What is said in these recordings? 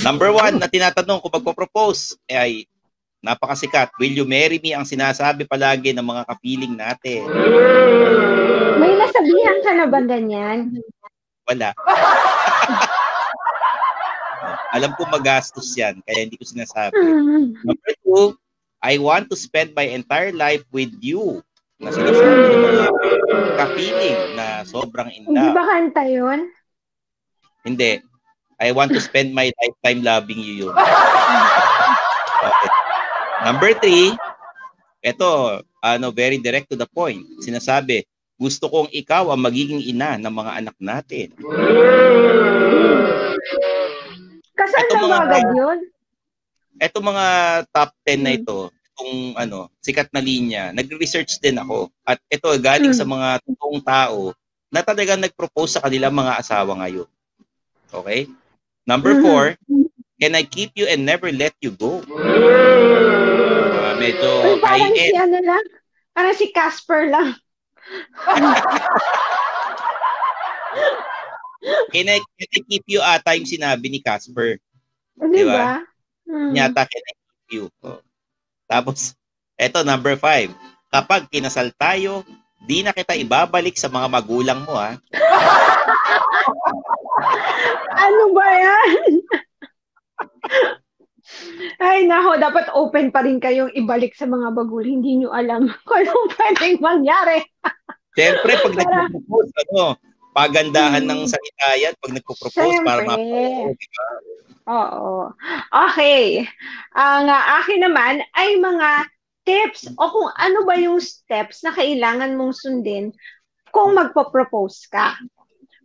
Number 1 na tinatanong kung magpo-propose ay napakasikat. Will you marry me? Ang sinasabi palagi ng mga kapiling natin. May nasabihan ka na ba ganyan? Wala. Alam ko magastos yan, kaya hindi ko sinasabi. Number 2, I want to spend my entire life with you. Na sinasabi ng mga kapiling na sobrang in love. Hindi ba kanta yun? Hindi. I want to spend my lifetime loving you yun. Okay. Number 3, ito, very direct to the point. Sinasabi, gusto kong ikaw ang magiging ina ng mga anak natin. Kasal na ba agad yun? Ito mga top 10 na ito, itong sikat na linya, nag-research din ako. At ito galing sa mga totoong tao na talagang nag-propose sa kanilang mga asawa ngayon. Okay? Number 4, can I keep you and never let you go? Medyo parang si lang. Parang si Casper lang. Can I keep you ata yung sinabi ni Casper. Diba? Nyata, can I keep you? Tapos, eto number 5. Kapag kinasal tayo, di na kita ibabalik sa mga magulang mo, ha? Ano ba yan? Ay, nako, dapat open pa rin kayong ibalik sa mga magulang. Hindi nyo alam kung anong pwedeng mangyari. Siyempre, pag nagpo-propose, pagandahan ng salita yan pag nagpo-propose para mapapagod, diba? Oo. Okay. Ang akin naman ay mga tips o kung ano ba yung steps na kailangan mong sundin kung magpo-propose ka.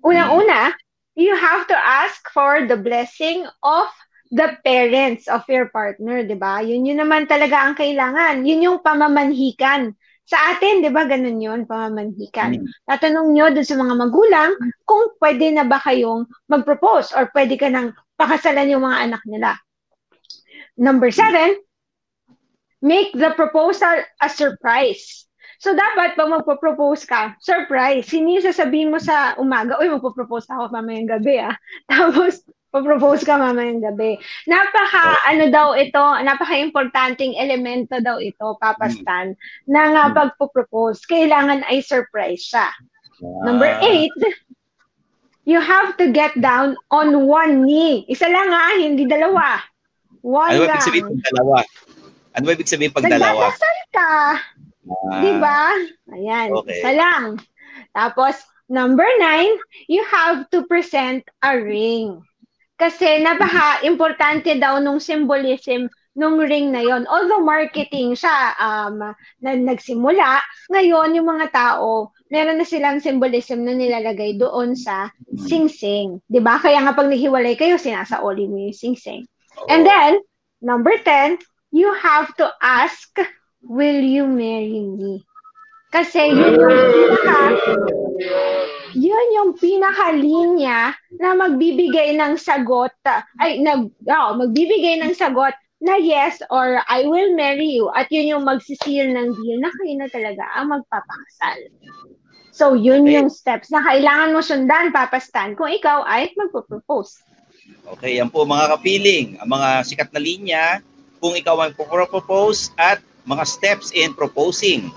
Unang-una, you have to ask for the blessing of the parents of your partner, di ba? Yun naman talaga ang kailangan. Yun yung pamamanhikan. Sa atin, di ba, ganun yun, pamamanhikan. Tatanong nyo dun sa mga magulang kung pwede na ba kayong mag-propose or pwede ka nang pakasalan yung mga anak nila. Number 7, make the proposal a surprise. So, dapat pag magpo-propose ka, surprise. Hindi sasabihin mo sa umaga, uy, magpo-propose ako mamayang gabi, Tapos, po-propose ka mamayang gabi. Napaka-importanting elemento daw ito, Papa Stan, na nga pagpo-propose, kailangan ay surprise siya. Number 8, you have to get down on one knee. Isa lang hindi dalawa. One ano lang. Ibig sabihin pag dalawa? Ano ba ibig sabihin pag dalawa? Nagdadasal ka. Diba? Ayan. Okay. Isa lang. Tapos, number 9, you have to present a ring. Kasi napaka-importante daw nung symbolism nung ring na yon. Although marketing siya na nagsimula, ngayon yung mga tao, meron na silang symbolism na nilalagay doon sa sing-sing. 'Di ba? Kaya nga pag naghiwalay kayo, sinasaoli mo yung sing-sing. And then, number 10, you have to ask, will you marry me? Kasi yun yung pinakalinya na magbibigay ng sagot, magbibigay ng sagot na yes or I will marry you. At yun yung magsisil ng deal na kayo na talaga ang magpapakasal. So, yun yung steps na kailangan mo sundan, Papa Stan, kung ikaw ay magpo-propose. Okay, yan po mga kapiling, ang mga sikat na linya, kung ikaw ay magpo-propose at mga steps in proposing.